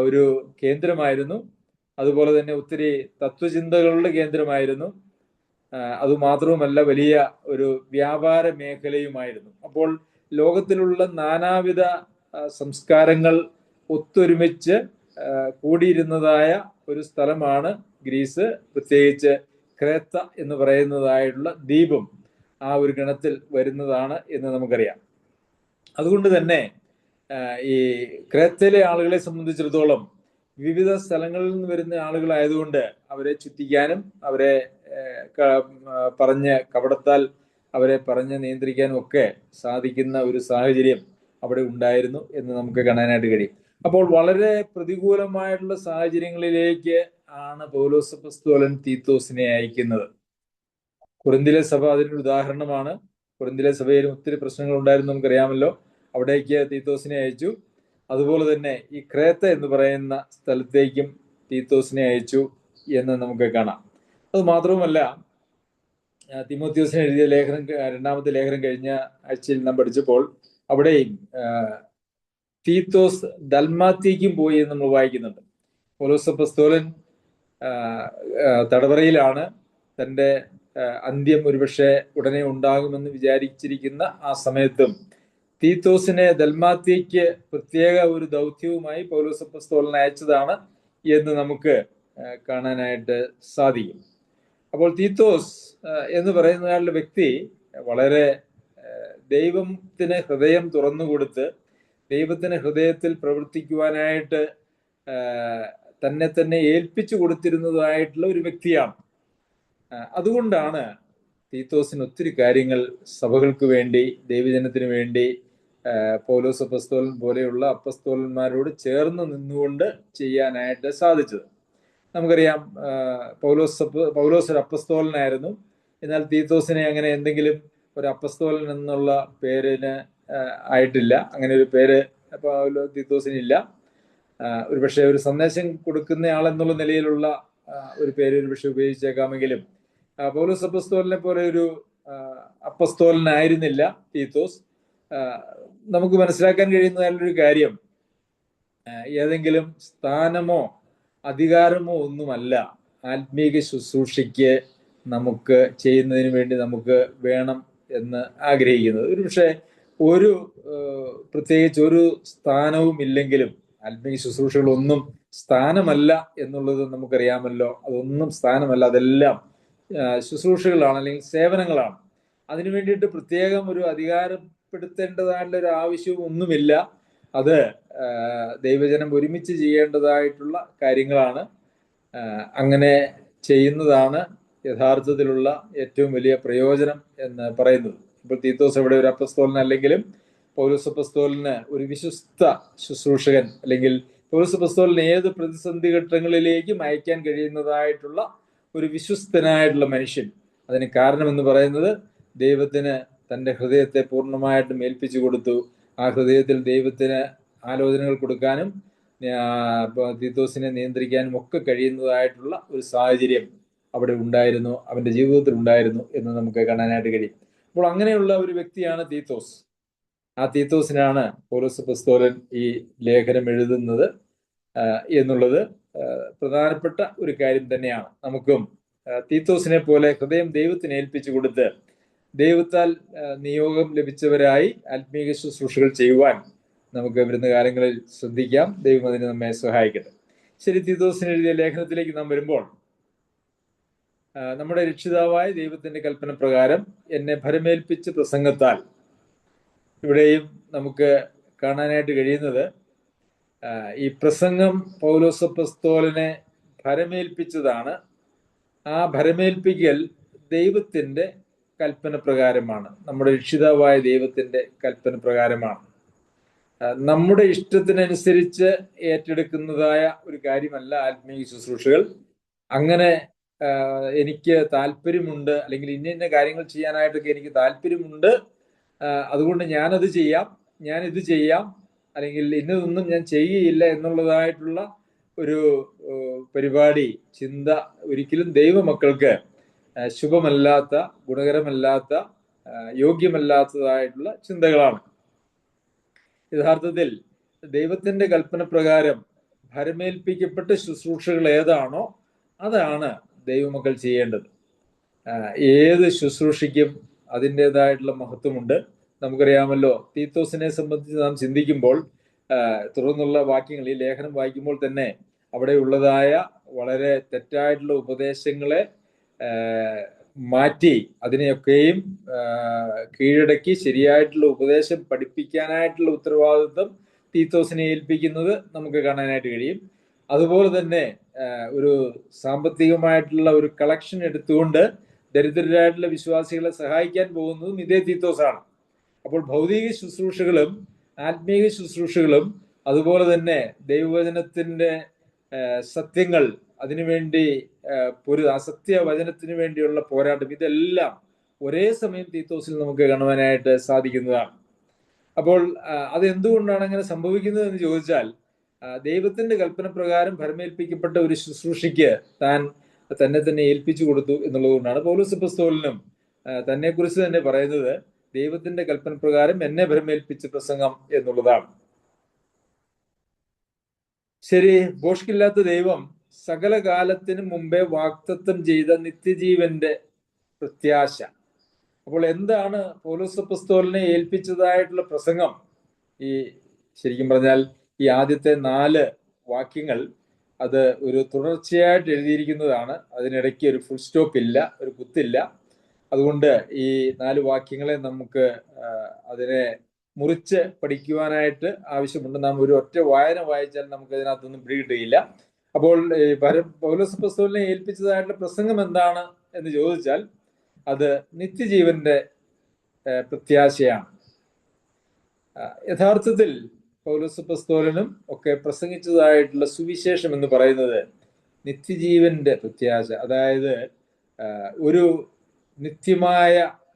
Speaker 1: ഒരു കേന്ദ്രമായിരുന്നു. അതുപോലെ തന്നെ ഒത്തിരി തത്വചിന്തകളുടെ കേന്ദ്രമായിരുന്നു. അതുമാത്രവുമല്ല, വലിയ ഒരു വ്യാപാര മേഖലയുമായിരുന്നു. അപ്പോൾ ലോകത്തിലുള്ള നാനാവിധ സംസ്കാരങ്ങൾ ഒത്തൊരുമിച്ച് കൂടിയിരുന്നതായ ഒരു സ്ഥലമാണ് ഗ്രീസ്. പ്രത്യേകിച്ച് ക്രേത്ത എന്ന് പറയുന്നതായിട്ടുള്ള ദ്വീപും ആ ഒരു ഗണത്തിൽ വരുന്നതാണ് എന്ന് നമുക്കറിയാം. അതുകൊണ്ട് തന്നെ ഈ ക്രേത്തയിലെ ആളുകളെ സംബന്ധിച്ചിടത്തോളം വിവിധ സ്ഥലങ്ങളിൽ നിന്ന് വരുന്ന ആളുകളായതുകൊണ്ട് അവരെ ചുറ്റിക്കാനും അവരെ പറഞ്ഞ് കപടത്താൽ അവരെ പറഞ്ഞ് നിയന്ത്രിക്കാനും ഒക്കെ സാധിക്കുന്ന ഒരു സാഹചര്യം അവിടെ ഉണ്ടായിരുന്നു എന്ന് നമുക്ക് കാണാനായിട്ട് കഴിയും. അപ്പോൾ വളരെ പ്രതികൂലമായിട്ടുള്ള സാഹചര്യങ്ങളിലേക്ക് ആണ് പൗലോസ് അപ്പോസ്തലൻ തീത്തോസിനെ അയക്കുന്നത്. കൊരിന്തിലെ സഭ അതിനൊരു ഉദാഹരണമാണ്. കൊരിന്തിലെ സഭയിൽ ഒത്തിരി പ്രശ്നങ്ങൾ ഉണ്ടായിരുന്നു, നമുക്കറിയാമല്ലോ. അവിടേക്ക് തീത്തോസിനെ അയച്ചു. അതുപോലെ തന്നെ ഈ ക്രേത്ത എന്ന് പറയുന്ന സ്ഥലത്തേക്കും തീത്തോസിനെ അയച്ചു എന്ന് നമുക്ക് കാണാം. അത് മാത്രവുമല്ല, തിമോത്തിയോസിന് എഴുതിയ ലേഖനം, രണ്ടാമത്തെ ലേഖനം കഴിഞ്ഞ ആഴ്ചയിൽ നാം പഠിച്ചപ്പോൾ അവിടെയും തീത്തോസ് ദൽമാത്തിക്കും പോയി എന്ന് നമ്മൾ വായിക്കുന്നുണ്ട്. പൗലോസ് അപ്പോസ്തലൻ തടവറയിലാണ്. തൻ്റെ അന്ത്യം ഒരുപക്ഷെ ഉടനെ ഉണ്ടാകുമെന്ന് വിചാരിച്ചിരിക്കുന്ന ആ സമയത്തും തീത്തോസിനെ ദൽമാത്തിക്ക് പ്രത്യേക ഒരു ദൗത്യവുമായി പൗലോസ് അപ്പോസ്തലൻ അയച്ചതാണ് എന്ന് നമുക്ക് കാണാനായിട്ട് സാധിക്കും. അപ്പോൾ തീത്തോസ് എന്ന് പറയുന്ന വ്യക്തി വളരെ ദൈവത്തിന് ഹൃദയം തുറന്നുകൊടുത്ത് ദൈവത്തിന് ഹൃദയത്തിൽ പ്രവർത്തിക്കുവാനായിട്ട് തന്നെ ഏൽപ്പിച്ചു കൊടുത്തിരുന്നതായിട്ടുള്ള ഒരു വ്യക്തിയാണ്. അതുകൊണ്ടാണ് തീത്തോസിന് ഒത്തിരി കാര്യങ്ങൾ സഭകൾക്ക് വേണ്ടി, ദൈവജനത്തിന് വേണ്ടി പൗലോസ് അപ്പോസ്തലൻ പോലെയുള്ള അപ്പോസ്തലന്മാരോട് ചേർന്ന് നിന്നുകൊണ്ട് ചെയ്യാനായിട്ട് സാധിച്ചത്. നമുക്കറിയാം, പൗലോസ് ഒരു അപ്പോസ്തലനായിരുന്നു. എന്നാൽ തീത്തോസിനെ അങ്ങനെ എന്തെങ്കിലും ഒരു അപ്പോസ്തലൻ എന്നുള്ള പേരിന് ആയിട്ടില്ല. അങ്ങനെ ഒരു പേര് തീത്തോസിനില്ല. ഒരുപക്ഷെ ഒരു സന്ദേശം കൊടുക്കുന്ന ആളെന്നുള്ള നിലയിലുള്ള ഒരു പേര് ഒരുപക്ഷെ ഉപയോഗിച്ചേക്കാമെങ്കിലും പൗലോസ് അപ്പോസ്തലനെ പോലെ ഒരു അപ്പോസ്തലനായിരുന്നില്ല തീത്തോസ്. നമുക്ക് മനസ്സിലാക്കാൻ കഴിയുന്നതായൊരു കാര്യം, ഏതെങ്കിലും സ്ഥാനമോ അധികാരമോ ഒന്നുമല്ല ആത്മീക ശുശ്രൂഷയ്ക്ക് നമുക്ക് ചെയ്യുന്നതിന് വേണ്ടി നമുക്ക് വേണം എന്ന് ആഗ്രഹിക്കുന്നത്. ഒരുപക്ഷെ പ്രത്യേകിച്ച് ഒരു സ്ഥാനവും ഇല്ലെങ്കിലും ആത്മീയ ശുശ്രൂഷകളൊന്നും സ്ഥാനമല്ല എന്നുള്ളത് നമുക്കറിയാമല്ലോ. അതൊന്നും സ്ഥാനമല്ല, അതെല്ലാം ശുശ്രൂഷകളാണ്, അല്ലെങ്കിൽ സേവനങ്ങളാണ്. അതിനു വേണ്ടിയിട്ട് പ്രത്യേകം ഒരു അധികാരപ്പെടുത്തേണ്ടതായിട്ടുള്ള ഒരു ആവശ്യവും ഒന്നുമില്ല. അത് ദൈവജനം ഒരുമിച്ച് ചെയ്യേണ്ടതായിട്ടുള്ള കാര്യങ്ങളാണ്. അങ്ങനെ ചെയ്യുന്നതാണ് യഥാർത്ഥത്തിലുള്ള ഏറ്റവും വലിയ പ്രയോജനം എന്ന് പറയുന്നത്. ഇപ്പോൾ തീത്തോസ് ഇവിടെ ഒരു അപ്പസ്തോലൻ അല്ലെങ്കിലും പൗലോസ് അപ്പസ്തോലന് ഒരു വിശ്വസ്ത ശുശ്രൂഷകൻ, അല്ലെങ്കിൽ പൗലോസ് അപ്പസ്തോലന് ഏത് പ്രതിസന്ധി ഘട്ടങ്ങളിലേക്കും അയക്കാൻ കഴിയുന്നതായിട്ടുള്ള ഒരു വിശ്വസ്തനായിട്ടുള്ള മനുഷ്യൻ. അതിന് കാരണമെന്ന് പറയുന്നത് ദൈവത്തിന് തൻ്റെ ഹൃദയത്തെ പൂർണ്ണമായിട്ടും ഏൽപ്പിച്ചു കൊടുത്തു. ആ ഹൃദയത്തിൽ ദൈവത്തിന് ആലോചനകൾ കൊടുക്കാനും തീത്തോസിനെ നിയന്ത്രിക്കാനും ഒക്കെ കഴിയുന്നതായിട്ടുള്ള ഒരു സാഹചര്യം അവിടെ ഉണ്ടായിരുന്നു, അവന്റെ ജീവിതത്തിൽ ഉണ്ടായിരുന്നു എന്ന് നമുക്ക് കാണാനായിട്ട് കഴിയും. അപ്പോൾ അങ്ങനെയുള്ള ഒരു വ്യക്തിയാണ് തീത്തോസ്. ആ തീത്തോസിനാണ് പൗലോസ് അപ്പോസ്തലൻ ഈ ലേഖനം എഴുതുന്നത് എന്നുള്ളത് പ്രധാനപ്പെട്ട ഒരു കാര്യം തന്നെയാണ്. നമുക്കും തീത്തോസിനെ പോലെ ഹൃദയം ദൈവത്തിന് ഏൽപ്പിച്ചു കൊടുത്ത് ദൈവത്താൽ നിയോഗം ലഭിച്ചവരായി ആത്മീയ ശുശ്രൂഷകൾ ചെയ്യുവാൻ നമുക്ക് വരുന്ന കാലങ്ങളിൽ ശ്രദ്ധിക്കാം. ദൈവം അതിന് നമ്മെ സഹായിക്കട്ടെ. ശരി, തീത്തോസിന് എഴുതിയ ലേഖനത്തിലേക്ക് നാം വരുമ്പോൾ, നമ്മുടെ രക്ഷിതാവായ ദൈവത്തിന്റെ കൽപ്പന പ്രകാരം എന്നെ ഭരമേൽപ്പിച്ച പ്രസംഗത്താൽ, ഇവിടെയും നമുക്ക് കാണാനായിട്ട് കഴിയുന്നത് ഈ പ്രസംഗം പൗലോസ് അപ്പോസ്തലനെ ഭരമേൽപ്പിച്ചതാണ്. ആ ഭരമേൽപ്പിക്കൽ ദൈവത്തിന്റെ കൽപ്പന പ്രകാരമാണ്, നമ്മുടെ രക്ഷിതാവായ ദൈവത്തിന്റെ കൽപ്പന പ്രകാരമാണ്. നമ്മുടെ ഇഷ്ടത്തിനനുസരിച്ച് ഏറ്റെടുക്കുന്നതായ ഒരു കാര്യമല്ല ആത്മീയ ശുശ്രൂഷകൾ. അങ്ങനെ എനിക്ക് താല്പര്യമുണ്ട്, അല്ലെങ്കിൽ ഇന്ന കാര്യങ്ങൾ ചെയ്യാനായിട്ടൊക്കെ എനിക്ക് താല്പര്യമുണ്ട്, അതുകൊണ്ട് ഞാനത് ചെയ്യാം, ഞാൻ ഇത് ചെയ്യാം, അല്ലെങ്കിൽ ഇന്നതൊന്നും ഞാൻ ചെയ്യുകയില്ല എന്നുള്ളതായിട്ടുള്ള ഒരു പരിപാടി, ചിന്ത ഒരിക്കലും ദൈവമക്കൾക്ക് ശുഭമല്ലാത്ത, ഗുണകരമല്ലാത്ത, യോഗ്യമല്ലാത്തതായിട്ടുള്ള ചിന്തകളാണ്. യഥാർത്ഥത്തിൽ ദൈവത്തിന്റെ കൽപ്പന പ്രകാരം ഭരമേൽപ്പിക്കപ്പെട്ട ശുശ്രൂഷകൾ ഏതാണോ അതാണ് ദൈവമക്കൾ ചെയ്യേണ്ടത്. ഏത് ശുശ്രൂഷയ്ക്കും അതിൻ്റെതായിട്ടുള്ള മഹത്വമുണ്ട്. നമുക്കറിയാമല്ലോ, തീത്തോസിനെ സംബന്ധിച്ച് നാം ചിന്തിക്കുമ്പോൾ തുടർന്നുള്ള വാക്യങ്ങൾ, ഈ ലേഖനം വായിക്കുമ്പോൾ തന്നെ അവിടെ ഉള്ളതായ വളരെ തെറ്റായിട്ടുള്ള ഉപദേശങ്ങളെ മാറ്റി അതിനെയൊക്കെയും കീഴടക്കി ശരിയായിട്ടുള്ള ഉപദേശം പഠിപ്പിക്കാനായിട്ടുള്ള ഉത്തരവാദിത്വം തീത്തോസിനെ ഏൽപ്പിക്കുന്നത് നമുക്ക് കാണാനായിട്ട് കഴിയും. അതുപോലെ തന്നെ ഒരു സാമ്പത്തികമായിട്ടുള്ള ഒരു കളക്ഷൻ എടുത്തുകൊണ്ട് ദരിദ്രരായിട്ടുള്ള വിശ്വാസികളെ സഹായിക്കാൻ പോകുന്നതും ഇതേ തീത്തോസാണ്. അപ്പോൾ ഭൗതിക ശുശ്രൂഷകളും ആത്മീയ ശുശ്രൂഷകളും അതുപോലെ തന്നെ ദൈവവചനത്തിന്റെ സത്യങ്ങൾ, അതിനുവേണ്ടി അസത്യ വചനത്തിന് വേണ്ടിയുള്ള പോരാട്ടം, ഇതെല്ലാം ഒരേ സമയം തീത്തോസിൽ നമുക്ക് കാണുവാനായിട്ട് സാധിക്കുന്നതാണ്. അപ്പോൾ അതെന്തുകൊണ്ടാണ് അങ്ങനെ സംഭവിക്കുന്നത് എന്ന് ചോദിച്ചാൽ, ദൈവത്തിന്റെ കൽപ്പന പ്രകാരം ഭരമേൽപ്പിക്കപ്പെട്ട ഒരു ശുശ്രൂഷയ്ക്ക് താൻ തന്നെ തന്നെ ഏൽപ്പിച്ചു കൊടുത്തു എന്നുള്ളത് കൊണ്ടാണ്. പൗലോസ് അപ്പോസ്തലനും തന്നെ കുറിച്ച് തന്നെ പറയുന്നത് ദൈവത്തിന്റെ കൽപ്പന പ്രകാരം എന്നെ ഭരമേൽപ്പിച്ച പ്രസംഗം എന്നുള്ളതാണ്. ശരി, ഭോഷ്കില്ലാത്ത ദൈവം സകല കാലത്തിനു മുമ്പേ വാഗ്ദത്തം ചെയ്ത നിത്യജീവന്റെ പ്രത്യാശ. അപ്പോൾ എന്താണ് പൗലോസ് അപ്പോസ്തലനെ ഏൽപ്പിച്ചതായിട്ടുള്ള പ്രസംഗം? ഈ ശരിക്കും പറഞ്ഞാൽ ഈ ആദ്യത്തെ 4 വാക്യങ്ങൾ അത് ഒരു തുടർച്ചയായിട്ട് എഴുതിയിരിക്കുന്നതാണ്. അതിനിടയ്ക്ക് ഒരു ഫുൾ സ്റ്റോപ്പ് ഇല്ല, ഒരു കുത്തില്ല. അതുകൊണ്ട് ഈ 4 വാക്യങ്ങളെ നമുക്ക് അതിനെ മുറിച്ച് പഠിക്കുവാനായിട്ട് ആവശ്യമുണ്ട്. നാം ഒരു ഒറ്റ വായന വായിച്ചാൽ നമുക്ക് അതിനകത്തൊന്നും പിടികിട്ടുകയില്ല. അപ്പോൾ പൗലോസ് അപ്പോസ്തലനെ ഏൽപ്പിച്ചതായിട്ടുള്ള പ്രസംഗം എന്താണ് എന്ന് ചോദിച്ചാൽ അത് നിത്യജീവന്റെ പ്രത്യാശയാണ്. യഥാർത്ഥത്തിൽ പൗലോസ് അപ്പോസ്തലനും ഒക്കെ പ്രസംഗിച്ചതായിട്ടുള്ള സുവിശേഷം എന്ന് പറയുന്നത് നിത്യജീവന്റെ പ്രത്യാശ, അതായത് ഒരു നിത്യമായ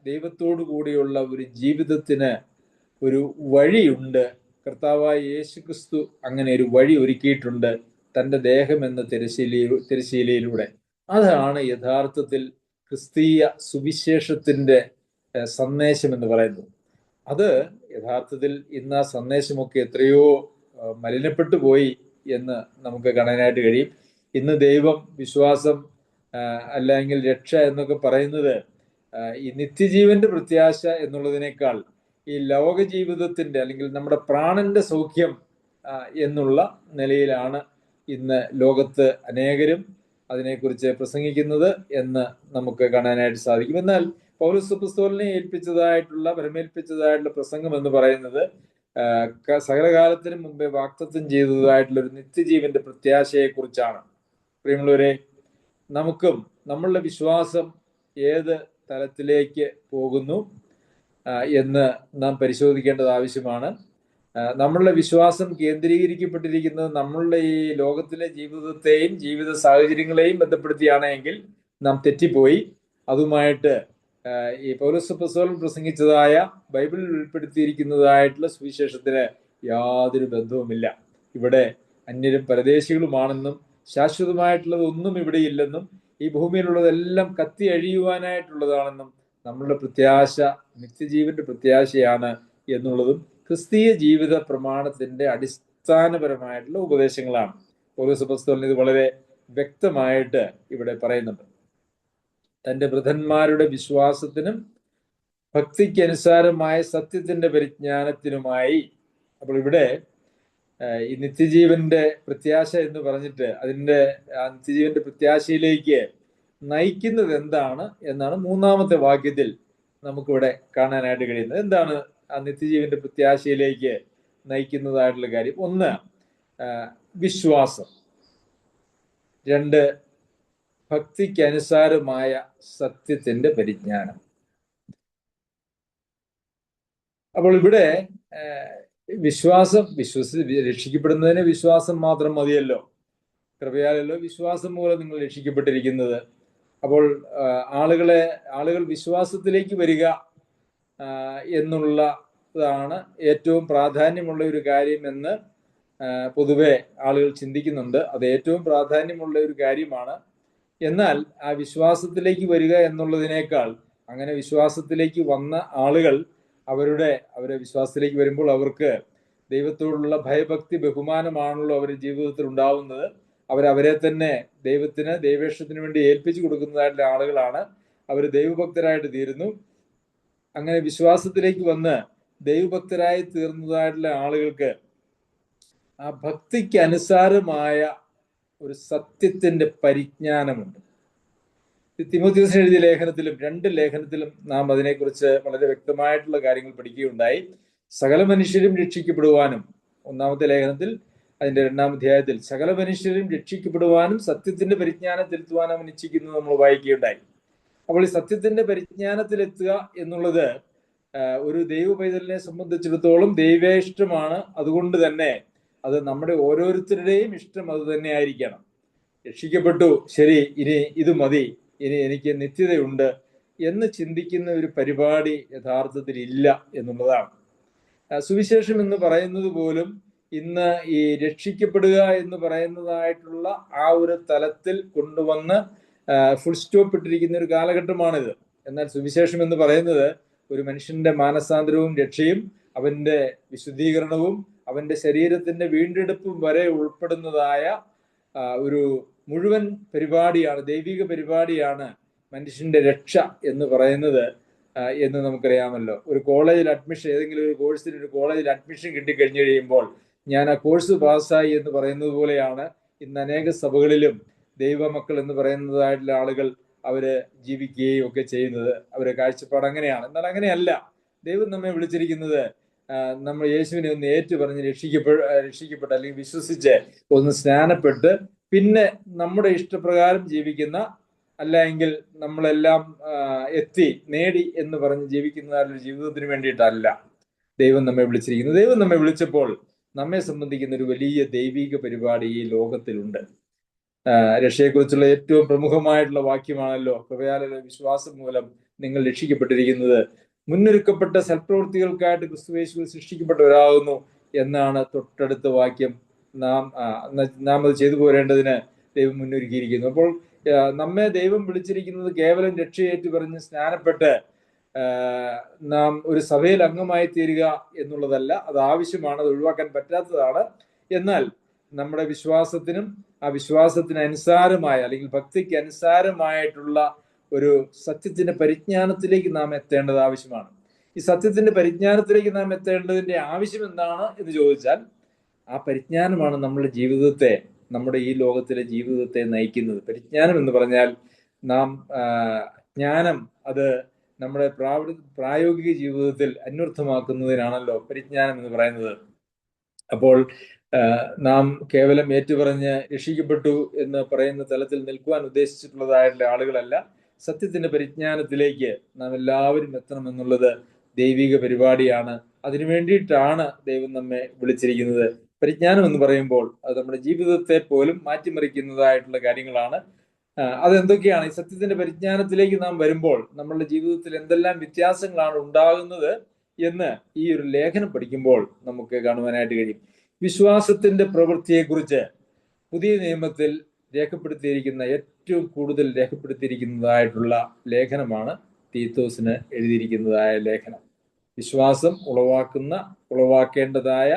Speaker 1: ദൈവത്തോടു കൂടിയുള്ള ഒരു ജീവിതത്തിന് ഒരു വഴിയുണ്ട്. കർത്താവായ യേശുക്രിസ്തു അങ്ങനെ ഒരു വഴി ഒരുക്കിയിട്ടുണ്ട് തൻ്റെ ദേഹം എന്ന തിരശീലയിലൂടെ. അതാണ് യഥാർത്ഥത്തിൽ ക്രിസ്തീയ സുവിശേഷത്തിന്റെ സന്ദേശം എന്ന് പറയുന്നത്. അത് യഥാർത്ഥത്തിൽ ഇന്ന് ആ സന്ദേശമൊക്കെ എത്രയോ മലിനപ്പെട്ടു പോയി എന്ന് നമുക്ക് കാണാനായിട്ട് കഴിയും. ഇന്ന് ദൈവം, വിശ്വാസം അല്ലെങ്കിൽ രക്ഷ എന്നൊക്കെ പറയുന്നത് ഈ നിത്യജീവന്റെ പ്രത്യാശ എന്നുള്ളതിനേക്കാൾ ഈ ലോക ജീവിതത്തിന്റെ അല്ലെങ്കിൽ നമ്മുടെ പ്രാണന്റെ സൗഖ്യം എന്നുള്ള നിലയിലാണ് ഇന്ന് ലോകത്ത് അനേകരും അതിനെക്കുറിച്ച് പ്രസംഗിക്കുന്നത് എന്ന് നമുക്ക് കാണാനായിട്ട് സാധിക്കും. എന്നാൽ പൗലോസ് അപ്പോസ്തലനെ ഭരമേൽപ്പിച്ചതായിട്ടുള്ള പ്രസംഗം എന്ന് പറയുന്നത് സകലകാലത്തിനും മുമ്പേ വാഗ്ദത്തം ചെയ്തതായിട്ടുള്ള ഒരു നിത്യജീവന്റെ പ്രത്യാശയെ കുറിച്ചാണ്. പ്രിയമുള്ളവരെ, നമുക്കും നമ്മളുടെ വിശ്വാസം ഏത് തലത്തിലേക്ക് പോകുന്നു എന്ന് നാം പരിശോധിക്കേണ്ടത് ആവശ്യമാണ്. നമ്മളുടെ വിശ്വാസം കേന്ദ്രീകരിക്കപ്പെട്ടിരിക്കുന്നത് നമ്മളുടെ ഈ ലോകത്തിലെ ജീവിതത്തെയും ജീവിത സാഹചര്യങ്ങളെയും ബന്ധപ്പെടുത്തിയാണെങ്കിൽ നാം തെറ്റിപ്പോയി. അതുമായിട്ട് ഈ പൗലോസ് അപ്പോസ്തലൻ പ്രസംഗിച്ചതായ ബൈബിളിൽ ഉൾപ്പെടുത്തിയിരിക്കുന്നതായിട്ടുള്ള സുവിശേഷത്തിന് യാതൊരു ബന്ധവുമില്ല. ഇവിടെ അന്യരും പരദേശികളുമാണെന്നും ശാശ്വതമായിട്ടുള്ളത് ഒന്നും ഇവിടെ ഇല്ലെന്നും ഈ ഭൂമിയിലുള്ളതെല്ലാം കത്തി അഴിയുവാനായിട്ടുള്ളതാണെന്നും നമ്മളുടെ പ്രത്യാശ നിത്യജീവന്റെ പ്രത്യാശയാണ് എന്നുള്ളതും ക്രിസ്തീയ ജീവിത പ്രമാണത്തിന്റെ അടിസ്ഥാനപരമായിട്ടുള്ള ഉപദേശങ്ങളാണ്. പൗലോസ് അപ്പോസ്തലൻ ഇത് വളരെ വ്യക്തമായിട്ട് ഇവിടെ പറയുന്നുണ്ട്. തന്റെ വൃദ്ധന്മാരുടെ വിശ്വാസത്തിനും ഭക്തിക്കനുസാരമായ സത്യത്തിന്റെ പരിജ്ഞാനത്തിനുമായി. അപ്പോൾ ഇവിടെ ഈ നിത്യജീവന്റെ പ്രത്യാശ എന്ന് പറഞ്ഞിട്ട് അതിന്റെ നിത്യജീവന്റെ പ്രത്യാശയിലേക്ക് നയിക്കുന്നത് എന്താണ് എന്നാണ് മൂന്നാമത്തെ വാക്യത്തിൽ നമുക്കിവിടെ കാണാനായിട്ട് കഴിയുന്നത്. എന്താണ് ആ നിത്യജീവന്റെ പ്രത്യാശയിലേക്ക് നയിക്കുന്നതായിട്ടുള്ള കാര്യം? ഒന്ന്, വിശ്വാസം. രണ്ട്, ഭക്തിക്കനുസാരമായ സത്യത്തിന്റെ പരിജ്ഞാനം. അപ്പോൾ ഇവിടെ രക്ഷിക്കപ്പെടുന്നതിന് വിശ്വാസം മാത്രം മതിയല്ലോ. കൃപയാലല്ലോ വിശ്വാസം മൂലം നിങ്ങൾ രക്ഷിക്കപ്പെട്ടിരിക്കുന്നത്. അപ്പോൾ ആളുകൾ വിശ്വാസത്തിലേക്ക് വരിക എന്നുള്ളതാണ് ഏറ്റവും പ്രാധാന്യമുള്ള ഒരു കാര്യമെന്ന് പൊതുവെ ആളുകൾ ചിന്തിക്കുന്നുണ്ട്. അത് ഏറ്റവും പ്രാധാന്യമുള്ള ഒരു കാര്യമാണ്. എന്നാൽ ആ വിശ്വാസത്തിലേക്ക് വരിക എന്നുള്ളതിനേക്കാൾ അങ്ങനെ വിശ്വാസത്തിലേക്ക് വന്ന ആളുകൾ അവരെ വിശ്വാസത്തിലേക്ക് വരുമ്പോൾ അവർക്ക് ദൈവത്തോടുള്ള ഭയഭക്തി ബഹുമാനമാണല്ലോ അവരുടെ ജീവിതത്തിൽ ഉണ്ടാവുന്നത്. അവരെ തന്നെ ദൈവേഷ്ടത്തിന് വേണ്ടി ഏൽപ്പിച്ചു കൊടുക്കുന്നതായിട്ടുള്ള ആളുകളാണ്. അവർ ദൈവഭക്തരായിട്ട് തീരുന്നു. അങ്ങനെ വിശ്വാസത്തിലേക്ക് വന്ന് ദൈവഭക്തരായി തീർന്നതായിട്ടുള്ള ആളുകൾക്ക് ആ ഭക്തിക്ക് അനുസാരമായ ഒരു സത്യത്തിന്റെ പരിജ്ഞാനമുണ്ട്. തിമോഥെയോസിന് എഴുതിയ ലേഖനത്തിലും 2 ലേഖനത്തിലും നാം അതിനെക്കുറിച്ച് വളരെ വ്യക്തമായിട്ടുള്ള കാര്യങ്ങൾ പഠിക്കുകയുണ്ടായി. സകല മനുഷ്യരും രക്ഷിക്കപ്പെടുവാനും, 1-ാമത്തെ ലേഖനത്തിൽ അതിന്റെ 2-ാം അധ്യായത്തിൽ സകല മനുഷ്യരും രക്ഷിക്കപ്പെടുവാനും സത്യത്തിന്റെ പരിജ്ഞാനത്തിലെത്തുവാനും അവൻ ഇച്ഛിക്കുന്നത് നമ്മൾ വായിക്കുകയുണ്ടായി. അപ്പോൾ ഈ സത്യത്തിന്റെ പരിജ്ഞാനത്തിലെത്തുക എന്നുള്ളത് ഒരു ദൈവ പൈതലിനെ സംബന്ധിച്ചിടത്തോളം ദൈവേഷ്ടമാണ്. അതുകൊണ്ട് തന്നെ അത് നമ്മുടെ ഓരോരുത്തരുടെയും ഇഷ്ടം അത് തന്നെ ആയിരിക്കണം. രക്ഷിക്കപ്പെട്ടു, ശരി, ഇനി ഇത് മതി, ഇനി എനിക്ക് നിത്യതയുണ്ട് എന്ന് ചിന്തിക്കുന്ന ഒരു പരിപാടി യഥാർത്ഥത്തിൽ ഇല്ല എന്നുള്ളതാണ്. സുവിശേഷം എന്ന് പറയുന്നത് പോലും ഇന്ന് ഈ രക്ഷിക്കപ്പെടുക എന്ന് പറയുന്നതായിട്ടുള്ള ആ ഒരു തലത്തിൽ കൊണ്ടുവന്ന് ഫുൾ സ്റ്റോപ്പ് ഇട്ടിരിക്കുന്ന ഒരു കാലഘട്ടമാണിത്. എന്നാൽ സുവിശേഷം എന്ന് പറയുന്നത് ഒരു മനുഷ്യന്റെ മാനസാന്തരവും രക്ഷയും അവന്റെ വിശുദ്ധീകരണവും അവന്റെ ശരീരത്തിന്റെ വീണ്ടെടുപ്പും വരെ ഉൾപ്പെടുന്നതായ ഒരു മുഴുവൻ പരിപാടിയാണ്, ദൈവിക പരിപാടിയാണ് മനുഷ്യന്റെ രക്ഷ എന്ന് പറയുന്നത് എന്ന് നമുക്കറിയാമല്ലോ. ഒരു കോളേജിൽ അഡ്മിഷൻ, ഏതെങ്കിലും ഒരു കോഴ്സിന് ഒരു കോളേജിൽ അഡ്മിഷൻ കിട്ടിക്കഴിഞ്ഞു കഴിയുമ്പോൾ ഞാൻ ആ കോഴ്സ് പാസ്സായി എന്ന് പറയുന്നത് പോലെയാണ് ഇന്ന് അനേക സഭകളിലും ദൈവമക്കൾ എന്ന് പറയുന്നതായിട്ടുള്ള ആളുകൾ അവര് ജീവിക്കുകയും ഒക്കെ ചെയ്യുന്നത്. അവരുടെ കാഴ്ചപ്പാട് അങ്ങനെയാണ്. എന്നാൽ അങ്ങനെയല്ല. ദൈവം നമ്മെ വിളിച്ചിരിക്കുന്നത് നമ്മൾ യേശുവിനെ ഒന്ന് ഏറ്റുപറഞ്ഞ് രക്ഷിക്കപ്പെട്ട് അല്ലെങ്കിൽ വിശ്വസിച്ച് ഒന്ന് സ്നാനപ്പെട്ട് പിന്നെ നമ്മുടെ ഇഷ്ടപ്രകാരം ജീവിക്കുന്ന, അല്ലെങ്കിൽ നമ്മളെല്ലാം നേടി എന്ന് പറഞ്ഞ് ജീവിക്കുന്ന ജീവിതത്തിന് വേണ്ടിയിട്ടല്ല ദൈവം നമ്മെ വിളിച്ചിരിക്കുന്നത്. ദൈവം നമ്മെ വിളിച്ചപ്പോൾ നമ്മെ സംബന്ധിക്കുന്ന ഒരു വലിയ ദൈവിക പരിപാടി ഈ ലോകത്തിലുണ്ട്. രക്ഷയെക്കുറിച്ചുള്ള ഏറ്റവും പ്രമുഖമായിട്ടുള്ള വാക്യമാണല്ലോ, കൃപയാലുള്ള വിശ്വാസം മൂലം നിങ്ങൾ രക്ഷിക്കപ്പെട്ടിരിക്കുന്നത് മുന്നൊരുക്കപ്പെട്ട സൽപ്രവൃത്തികൾക്കായിട്ട് ക്രിസ്തുയേശുവിൽ സൃഷ്ടിക്കപ്പെട്ടവരാകുന്നു എന്നാണ് തൊട്ടടുത്ത വാക്യം. നാം അത് ചെയ്തു പോരേണ്ടതിന് ദൈവം മുന്നൊരുക്കിയിരിക്കുന്നു. അപ്പോൾ നമ്മെ ദൈവം വിളിച്ചിരിക്കുന്നത് കേവലം രക്ഷയേറ്റു പറഞ്ഞ് സ്നാനപ്പെട്ട് നാം ഒരു സഭയിൽ അംഗമായി തീരുക എന്നുള്ളതല്ല. അത് ആവശ്യമാണ്, അത് ഒഴിവാക്കാൻ പറ്റാത്തതാണ്. എന്നാൽ നമ്മുടെ വിശ്വാസത്തിനും ആ വിശ്വാസത്തിന് അനുസാരമായ അല്ലെങ്കിൽ ഭക്തിക്ക് അനുസാരമായിട്ടുള്ള ഒരു സത്യത്തിന്റെ പരിജ്ഞാനത്തിലേക്ക് നാം എത്തേണ്ടത് ആവശ്യമാണ്. ഈ സത്യത്തിന്റെ പരിജ്ഞാനത്തിലേക്ക് നാം എത്തേണ്ടതിന്റെ ആവശ്യം എന്താണ് എന്ന് ചോദിച്ചാൽ, ആ പരിജ്ഞാനമാണ് നമ്മുടെ ജീവിതത്തെ നമ്മുടെ ഈ ലോകത്തിലെ ജീവിതത്തെ നയിക്കുന്നത്. പരിജ്ഞാനം എന്ന് പറഞ്ഞാൽ നാം ജ്ഞാനം അത് നമ്മുടെ പ്രായോഗിക ജീവിതത്തിൽ അന്വർത്ഥമാക്കുന്നതിനാണല്ലോ പരിജ്ഞാനം എന്ന് പറയുന്നത്. അപ്പോൾ നാം കേവലം ഏറ്റുപറഞ്ഞ് രക്ഷിക്കപ്പെട്ടു എന്ന് പറയുന്ന തലത്തിൽ നിൽക്കുവാൻ ഉദ്ദേശിച്ചിട്ടുള്ളതായിട്ടുള്ള ആളുകളല്ല. സത്യത്തിന്റെ പരിജ്ഞാനത്തിലേക്ക് നാം എല്ലാവരും എത്തണമെന്നുള്ളത് ദൈവിക പരിപാടിയാണ്. അതിനു വേണ്ടിയിട്ടാണ് ദൈവം നമ്മെ വിളിച്ചിരിക്കുന്നത്. പരിജ്ഞാനം എന്ന് പറയുമ്പോൾ അത് നമ്മുടെ ജീവിതത്തെ പോലും മാറ്റിമറിക്കുന്നതായിട്ടുള്ള കാര്യങ്ങളാണ്. അതെന്തൊക്കെയാണ്? ഈ സത്യത്തിന്റെ പരിജ്ഞാനത്തിലേക്ക് നാം വരുമ്പോൾ നമ്മളുടെ ജീവിതത്തിൽ എന്തെല്ലാം വ്യത്യാസങ്ങളാണ് ഉണ്ടാകുന്നത് എന്ന് ഈ ഒരു ലേഖനം പഠിക്കുമ്പോൾ നമുക്ക് കാണുവാനായിട്ട് കഴിയും. വിശ്വാസത്തിന്റെ പ്രവൃത്തിയെക്കുറിച്ച് പുതിയ നിയമത്തിൽ രേഖപ്പെടുത്തിയിരിക്കുന്ന ഏറ്റവും കൂടുതൽ രേഖപ്പെടുത്തിയിരിക്കുന്നതായിട്ടുള്ള ലേഖനമാണ് തീത്തോസിന് എഴുതിയിരിക്കുന്നതായ ലേഖനം. വിശ്വാസം ഉളവാക്കേണ്ടതായ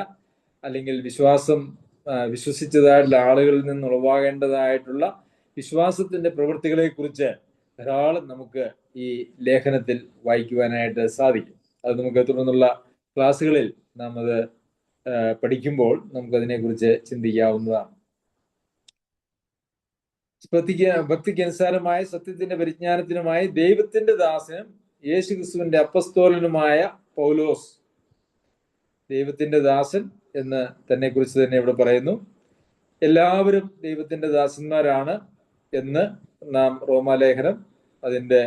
Speaker 1: അല്ലെങ്കിൽ വിശ്വസിച്ചതായിട്ടുള്ള ആളുകളിൽ നിന്ന് ഉളവാകേണ്ടതായിട്ടുള്ള വിശ്വാസത്തിന്റെ പ്രവൃത്തികളെ കുറിച്ച് ധാരാളം നമുക്ക് ഈ ലേഖനത്തിൽ വായിക്കുവാനായിട്ട് സാധിക്കും. അത് നമുക്ക് തുടർന്നുള്ള ക്ലാസ്സുകളിൽ നാം അത് പഠിക്കുമ്പോൾ നമുക്കതിനെക്കുറിച്ച് ചിന്തിക്കാവുന്നതാണ്. ഭക്തിക്ക് അനുസാരമായ സത്യത്തിന്റെ പരിജ്ഞാനത്തിനുമായി ദൈവത്തിന്റെ ദാസനും യേശു ക്രിസ്തുവിന്റെ അപ്പസ്തോലനുമായ പൗലോസ്, ദൈവത്തിന്റെ ദാസൻ എന്ന് തന്നെ കുറിച്ച് തന്നെ ഇവിടെ പറയുന്നു. എല്ലാവരും ദൈവത്തിന്റെ ദാസന്മാരാണ് എന്ന് നാം റോമാലേഖനം അതിന്റെ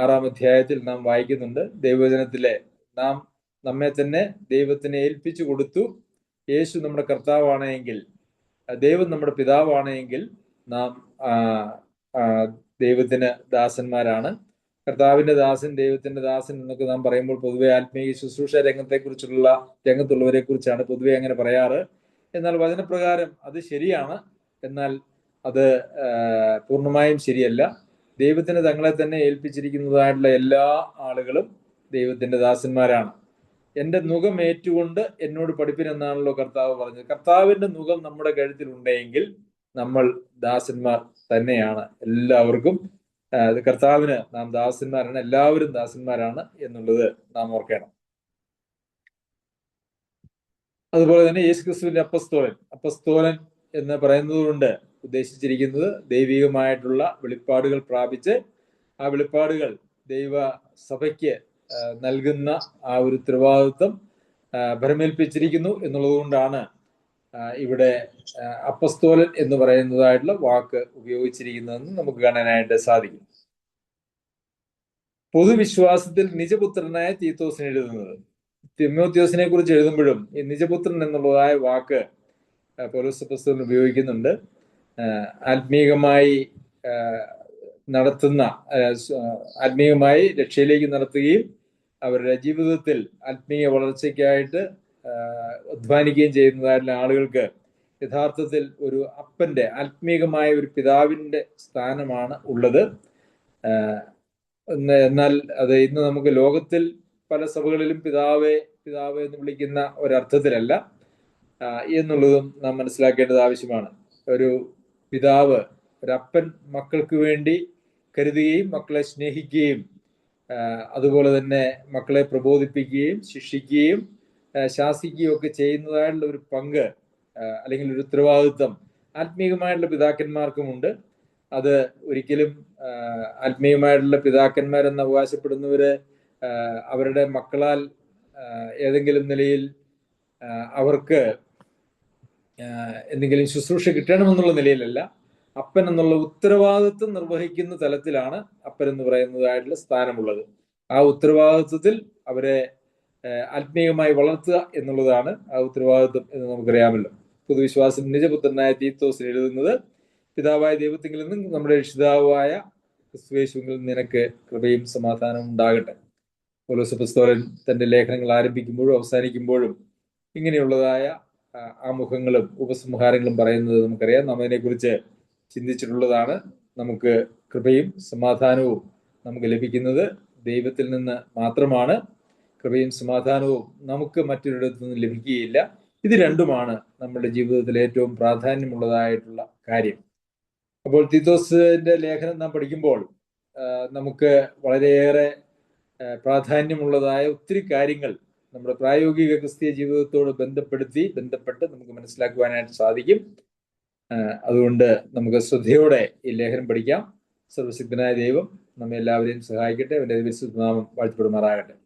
Speaker 1: 6-ാം അധ്യായത്തിൽ നാം വായിക്കുന്നുണ്ട്. ദൈവവചനത്തിലെ നാം നമ്മെ തന്നെ ദൈവത്തിന് ഏൽപ്പിച്ചു കൊടുത്തു. യേശു നമ്മുടെ കർത്താവാണെങ്കിൽ, ദൈവം നമ്മുടെ പിതാവാണെങ്കിൽ നാം ദൈവത്തിന് ദാസന്മാരാണ്. കർത്താവിന്റെ ദാസൻ, ദൈവത്തിന്റെ ദാസൻ എന്നൊക്കെ നാം പറയുമ്പോൾ പൊതുവെ ആത്മീയ ശുശ്രൂഷ രംഗത്തുള്ളവരെ കുറിച്ചാണ് പൊതുവെ അങ്ങനെ പറയാറ്. എന്നാൽ വചനപ്രകാരം അത് ശരിയാണ്. എന്നാൽ അത് പൂർണ്ണമായും ശരിയല്ല. ദൈവത്തിന് തങ്ങളെ തന്നെ ഏൽപ്പിച്ചിരിക്കുന്നതായിട്ടുള്ള എല്ലാ ആളുകളും ദൈവത്തിന്റെ ദാസന്മാരാണ്. എന്റെ നുകം ഏറ്റുകൊണ്ട് എന്നോട് പഠിപ്പിനെന്നാണല്ലോ കർത്താവ് പറഞ്ഞത്. കർത്താവിന്റെ നുകം നമ്മുടെ കഴുത്തിലുണ്ടെങ്കിൽ നമ്മൾ ദാസന്മാർ തന്നെയാണ്. എല്ലാവർക്കും കർത്താവിന് നാം ദാസന്മാരാണ്, എല്ലാവരും ദാസന്മാരാണ് എന്നുള്ളത് നാം ഓർക്കണം. അതുപോലെ തന്നെ യേശുക്രിസ്തുവിന്റെ അപ്പസ്തോലൻ എന്ന് പറയുന്നത് കൊണ്ട് ഉദ്ദേശിച്ചിരിക്കുന്നത് ദൈവികമായിട്ടുള്ള വെളിപ്പാടുകൾ പ്രാപിച്ച് ആ വെളിപ്പാടുകൾ ദൈവ സഭയ്ക്ക് നൽകുന്ന ആ ഒരു ഉത്തരവാദിത്വം ഭരമേൽപ്പിച്ചിരിക്കുന്നു എന്നുള്ളത് കൊണ്ടാണ് ഇവിടെ അപ്പസ്തോലൻ എന്ന് പറയുന്നതായിട്ടുള്ള വാക്ക് ഉപയോഗിച്ചിരിക്കുന്നതെന്ന് നമുക്ക് കാണാനായിട്ട് സാധിക്കും. പൊതുവിശ്വാസത്തിൽ നിജപുത്രനായ തീത്തോസിന് എഴുതുന്നത്. തിമോത്തിയോസിനെ കുറിച്ച് എഴുതുമ്പോഴും ഈ നിജപുത്രൻ എന്നുള്ളതായ വാക്ക് പൗലോസ് അപ്പോസ്തലൻ ഉപയോഗിക്കുന്നുണ്ട്. ആത്മീയമായി രക്ഷയിലേക്ക് നടത്തുകയും അവരുടെ ജീവിതത്തിൽ ആത്മീയ വളർച്ചയ്ക്കായിട്ട് അധ്വാനിക്കുകയും ചെയ്യുന്നതായിട്ടുള്ള ആളുകൾക്ക് യഥാർത്ഥത്തിൽ ഒരു അപ്പന്റെ, ആത്മീയമായ ഒരു പിതാവിന്റെ സ്ഥാനമാണ് ഉള്ളത്. എന്നാൽ അത് ഇന്ന് നമുക്ക് ലോകത്തിൽ പല സഭകളിലും പിതാവ് എന്ന് വിളിക്കുന്ന ഒരർത്ഥത്തിലല്ല എന്നുള്ളതും നാം മനസ്സിലാക്കേണ്ടത് ആവശ്യമാണ്. ഒരു പിതാവ്, ഒരപ്പൻ മക്കൾക്ക് വേണ്ടി കരുതുകയും മക്കളെ സ്നേഹിക്കുകയും അതുപോലെ തന്നെ മക്കളെ പ്രബോധിപ്പിക്കുകയും ശിക്ഷിക്കുകയും ശാസിക്കുകയും ഒക്കെ ചെയ്യുന്നതായിട്ടുള്ള ഒരു പങ്ക് അല്ലെങ്കിൽ ഒരു ഉത്തരവാദിത്വം ആത്മീയമായിട്ടുള്ള പിതാക്കന്മാർക്കുമുണ്ട്. അത് ഒരിക്കലും ആത്മീയമായിട്ടുള്ള പിതാക്കന്മാരെന്ന് അവകാശപ്പെടുന്നവര് അവരുടെ മക്കളാൽ ഏതെങ്കിലും നിലയിൽ അവർക്ക് എന്തെങ്കിലും ശുശ്രൂഷ കിട്ടണമെന്നുള്ള നിലയിലല്ല, അപ്പൻ എന്നുള്ള ഉത്തരവാദിത്വം നിർവഹിക്കുന്ന തലത്തിലാണ് അപ്പൻ എന്ന് പറയുന്നതായിട്ടുള്ള സ്ഥാനമുള്ളത്. ആ ഉത്തരവാദിത്വത്തിൽ അവരെ ആത്മീയമായി വളർത്തുക എന്നുള്ളതാണ് ആ ഉത്തരവാദിത്വം എന്ന് നമുക്കറിയാമല്ലോ. പൊതുവിശ്വാസം നിജപുത്രനായ തീത്തോസിന് എഴുതുന്നത്, പിതാവായ ദൈവത്തിങ്കിൽ നിന്നും നമ്മുടെ രക്ഷിതാവായ ക്രിസ്തുയേശുവിൽ നിനക്ക് കൃപയും സമാധാനവും ഉണ്ടാകട്ടെ. പൗലോസ് അപ്പോസ്തലൻ തന്റെ ലേഖനങ്ങൾ ആരംഭിക്കുമ്പോഴും അവസാനിക്കുമ്പോഴും ഇങ്ങനെയുള്ളതായ ആമുഖങ്ങളും ഉപസംഹാരങ്ങളും പറയുന്നത് നമുക്കറിയാം. നാം അതിനെക്കുറിച്ച് ചിന്തിച്ചിട്ടുള്ളതാണ്. നമുക്ക് കൃപയും സമാധാനവും നമുക്ക് ലഭിക്കുന്നത് ദൈവത്തിൽ നിന്ന് മാത്രമാണ്. കൃപയും സമാധാനവും നമുക്ക് മറ്റൊരിടത്തു നിന്ന് ലഭിക്കുകയില്ല. ഇത് രണ്ടുമാണ് നമ്മുടെ ജീവിതത്തിൽ ഏറ്റവും പ്രാധാന്യമുള്ളതായിട്ടുള്ള കാര്യം. അപ്പോൾ തീത്തോസിന്റെ ലേഖനം നാം പഠിക്കുമ്പോൾ നമുക്ക് വളരെയേറെ പ്രാധാന്യമുള്ളതായ ഒത്തിരി കാര്യങ്ങൾ നമ്മുടെ പ്രായോഗിക ക്രിസ്തീയ ജീവിതത്തോട് ബന്ധപ്പെട്ട് നമുക്ക് മനസ്സിലാക്കുവാനായിട്ട് സാധിക്കും. അതുകൊണ്ട് നമുക്ക് ശ്രദ്ധയോടെ ഈ ലേഖനം പഠിക്കാം. സർവശക്തനായ ദൈവം നമ്മെ എല്ലാവരെയും സഹായിക്കട്ടെ. അവന്റെ പരിശുദ്ധ നാമം വാഴ്ത്തപ്പെടുമാറാകട്ടെ.